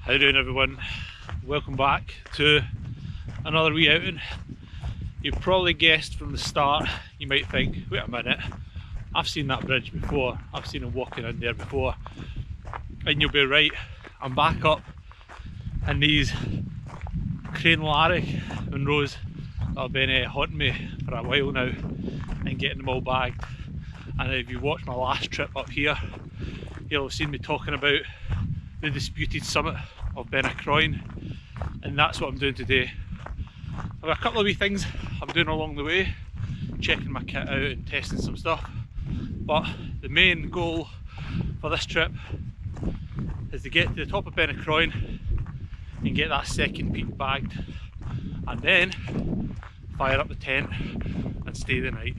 How you doing, everyone? Welcome back to another wee outing. You've probably guessed from the start, you might think, wait a minute, I've seen that bridge before, I've seen him walking in there before. And you'll be right, I'm back up in these Crianlarich Munros that have been haunting me for a while now and getting them all bagged. And if you watched my last trip up here, you'll have seen me talking about the disputed summit of Beinn, and that's what I'm doing today. I've got a couple of wee things I'm doing along the way, checking my kit out and testing some stuff, but the main goal for this trip is to get to the top of Beinn and get that second peak bagged, and then fire up the tent and stay the night.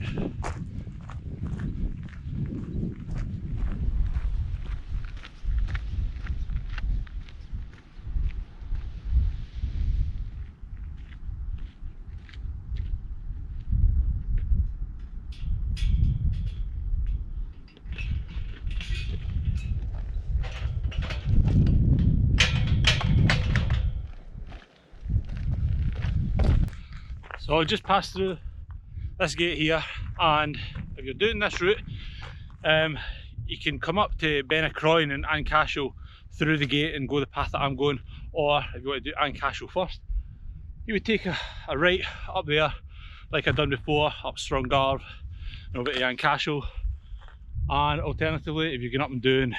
So I'll just pass through this gate here, and if you're doing this route, you can come up to Beinn and Ancashel through the gate and go the path that I'm going, or if you want to do Ancashel first, you would take a right up there like I've done before, up Strongarv and over to Ancashel. And alternatively, if you're going up and doing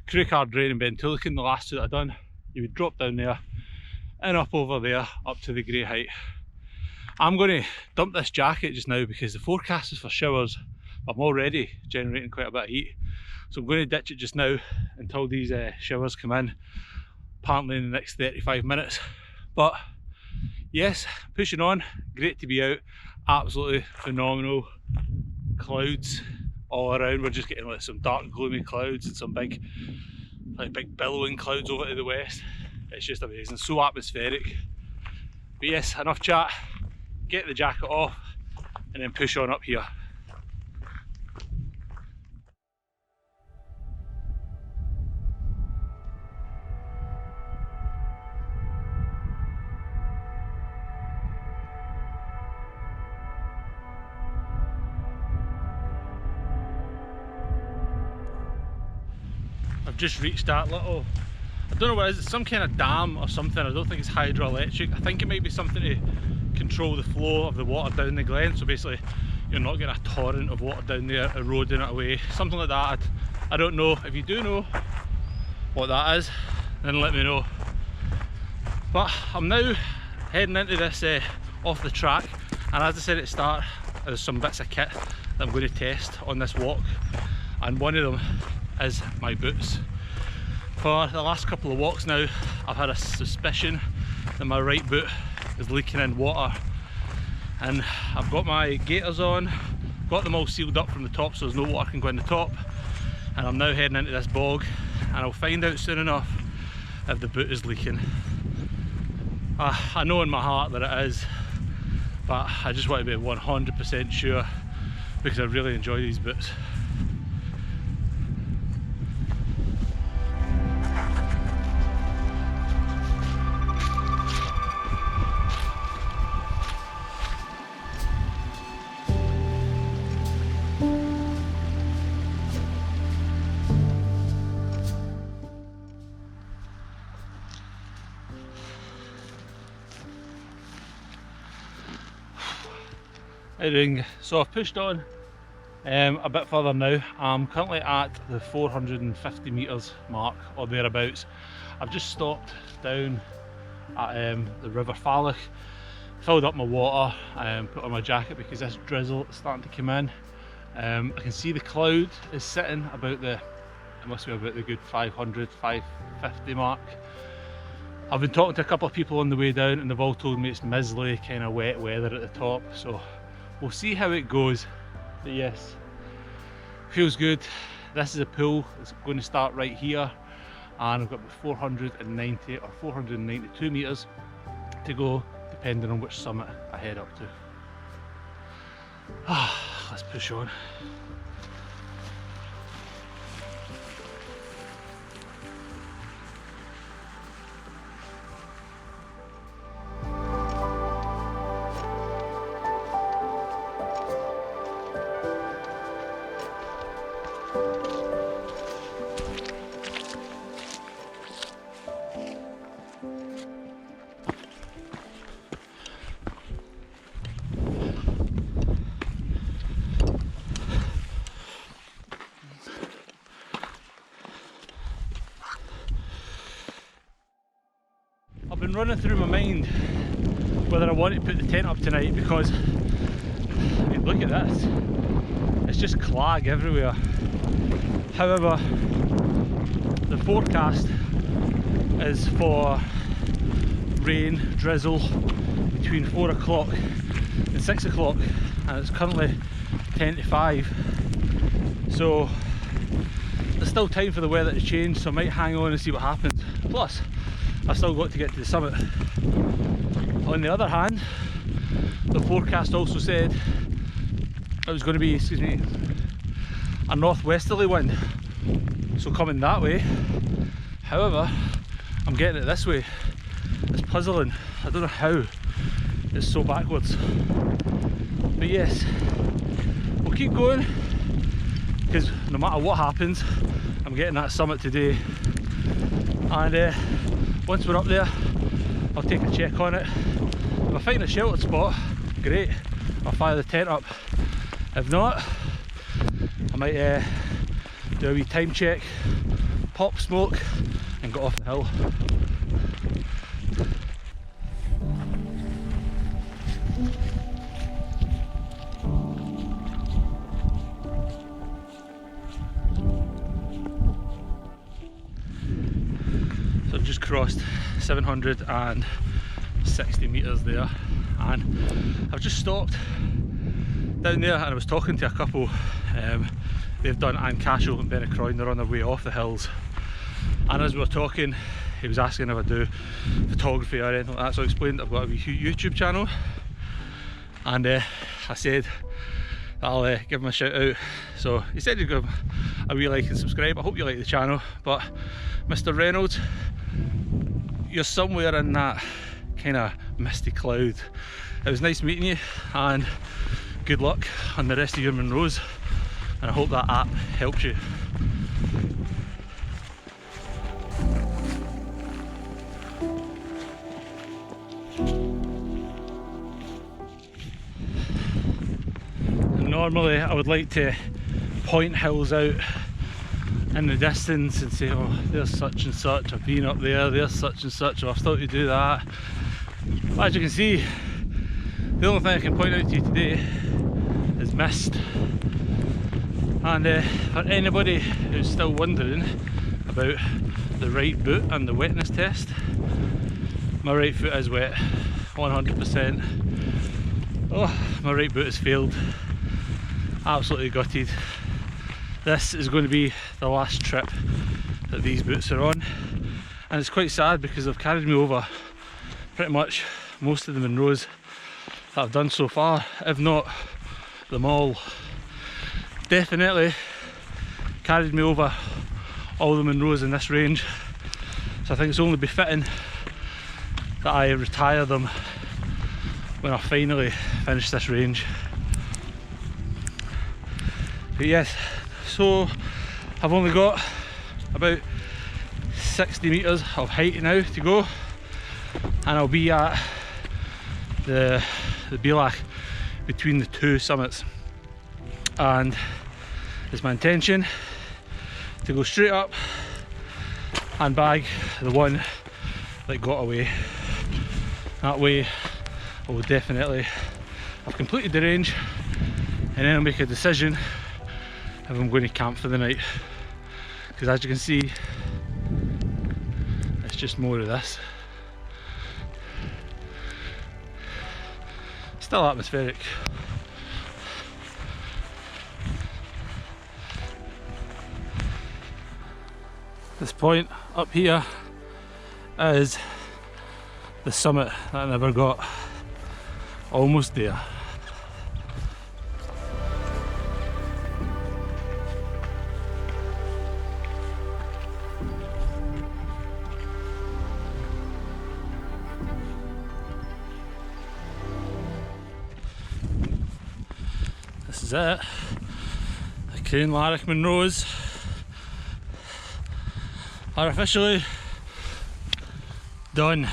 Crianlarich and Beinn, the last two that I've done, you would drop down there and up over there up to the grey height. I'm going to dump this jacket just now because the forecast is for showers. I'm already generating quite a bit of heat, so I'm going to ditch it just now until these showers come in, apparently in the next 35 minutes. But yes, pushing on, great to be out, absolutely phenomenal. Clouds all around, we're just getting like some dark gloomy clouds and some big billowing clouds over to the west. It's just amazing, so atmospheric. But yes, enough chat, get the jacket off and then push on up here. I've just reached that little, I don't know what it is, it's some kind of dam or something. I don't think it's hydroelectric. I think it might be something to control the flow of the water down the glen, so basically you're not getting a torrent of water down there eroding it away, something like that. I don't know. If you do know what that is, then let me know. But I'm now heading into this off the track, and as I said at the start, there's some bits of kit that I'm going to test on this walk, and one of them is my boots. For the last couple of walks now, I've had a suspicion that my right boot is leaking in water, and I've got my gaiters on, got them all sealed up from the top so there's no water can go in the top, and I'm now heading into this bog, and I'll find out soon enough if the boot is leaking. I know in my heart that it is, but I just want to be 100% sure because I really enjoy these boots. So I've pushed on a bit further now. I'm currently at the 450 metres mark or thereabouts. I've just stopped down at the River Falach, filled up my water, put on my jacket because this drizzle is starting to come in. I can see the cloud is sitting about it must be about the good 500, 550 mark. I've been talking to a couple of people on the way down and they've all told me it's mizzly, kind of wet weather at the top, so we'll see how it goes. But yes, feels good. This is a pool, it's going to start right here, and I've got about 490 or 492 metres to go, depending on which summit I head up to. Let's push on. been running through my mind whether I want to put the tent up tonight, because I mean, look at this, it's just clag everywhere. However, the forecast is for rain, drizzle between 4 o'clock and 6 o'clock, and it's currently 10 to 5, so there's still time for the weather to change, so I might hang on and see what happens. Plus, I've still got to get to the summit. On the other hand, the forecast also said it was going to be, a northwesterly wind, so coming that way. However, I'm getting it this way. It's puzzling. I don't know how it's so backwards. But yes, we'll keep going, because no matter what happens, I'm getting that summit today. And once we're up there, I'll take a check on it. If I find a sheltered spot, great, I'll fire the tent up. If not, I might do a wee time check, pop smoke and get off the hill. So I've just crossed 760 metres there, and I've just stopped down there and I was talking to a couple. They've done Cashel and Beinn, they're on their way off the hills, and as we were talking he was asking if I do photography or anything like that, so I explained I've got a wee YouTube channel, and I said I'll give him a shout out. So he said he'd give him a wee like and subscribe. I hope you like the channel. But Mr. Reynolds, you're somewhere in that kind of misty cloud. It was nice meeting you, and good luck on the rest of your Munros, and I hope that app helps you. Normally I would like to point hills out in the distance and say, oh, there's such and such, I've been up there, there's such and such, or I've started to do that. But as you can see, the only thing I can point out to you today is mist. And for anybody who's still wondering about the right boot and the wetness test, my right foot is wet, 100%. Oh, my right boot has failed. Absolutely gutted. This is going to be the last trip that these boots are on, and it's quite sad because they've carried me over pretty much most of the Munros that I've done so far, if not them all. Definitely carried me over all the Munros in this range, so I think it's only befitting that I retire them when I finally finish this range. But yes, so I've only got about 60 metres of height now to go, and I'll be at the Beinn between the two summits, and it's my intention to go straight up and bag the one that got away. That way I will definitely have completed the range, and then I'll make a decision if I'm going to camp for the night, because as you can see, it's just more of this. Still atmospheric. This point up here is the summit that I never got. Almost there. This is it, the Crianlarich Munros are officially done.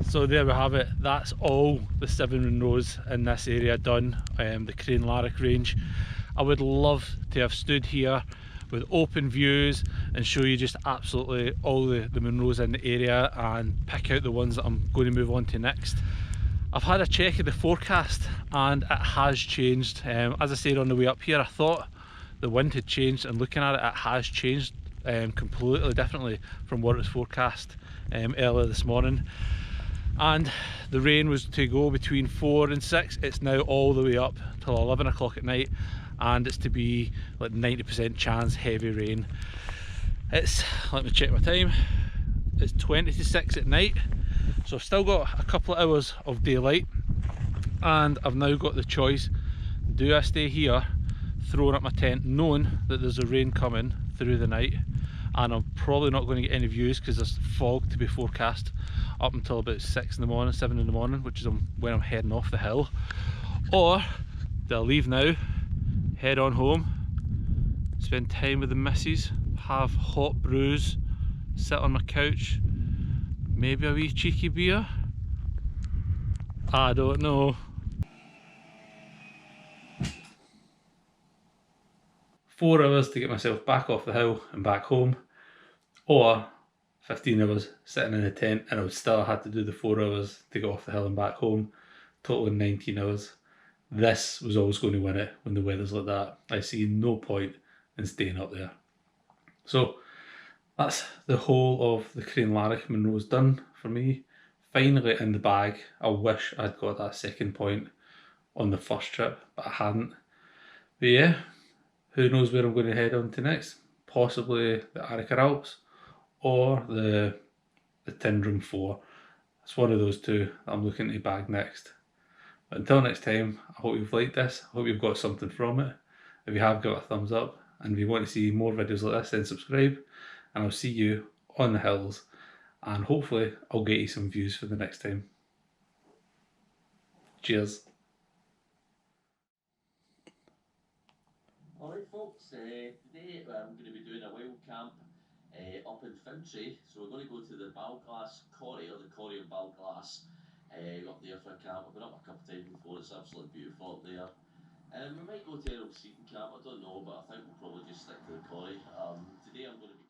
So there we have it, that's all the 7 Munros in this area done, the Crianlarich range. I would love to have stood here with open views and show you just absolutely all the Munros in the area and pick out the ones that I'm going to move on to next. I've had a check of the forecast and it has changed. As I said on the way up here, I thought the wind had changed, and looking at it, it has changed completely differently from what it was forecast earlier this morning. And the rain was to go between 4 and 6. It's now all the way up till 11 o'clock at night, and it's to be like 90% chance heavy rain. It's, let me check my time, it's 20 to 6 at night, so I've still got a couple of hours of daylight, and I've now got the choice: do I stay here throwing up my tent knowing that there's a rain coming through the night, and I'm probably not going to get any views because there's fog to be forecast up until about 6 in the morning, 7 in the morning, which is when I'm heading off the hill? Or do I leave now, head on home, spend time with the missus, have hot brews, sit on my couch, maybe a wee cheeky beer? I don't know. 4 hours to get myself back off the hill and back home, or 15 hours sitting in a tent, and I would still have to do the 4 hours to get off the hill and back home, totaling 19 hours. This was always going to win it when the weather's like that. I see no point in staying up there. So that's the whole of the Crianlarich Munros done for me. Finally in the bag. I wish I'd got that second point on the first trip, but I hadn't. But yeah, who knows where I'm going to head on to next? Possibly the Arrochar Alps or the Tindrum 4. It's one of those two that I'm looking to bag next. But until next time, I hope you've liked this. I hope you've got something from it. If you have, give it a thumbs up. And if you want to see more videos like this, then subscribe. And I'll see you on the hills. And hopefully I'll get you some views for the next time. Cheers. Alright folks, today I'm going to be doing a wild camp up in Fintry. So we're going to go to the Balglass Quarry, or the Quarry of Balglass, up there for a camp. I've been up a couple of times before, it's absolutely beautiful up there. We might go to Errol Seaton camp, I don't know, but I think we'll probably just stick to the quarry. Today I'm going to be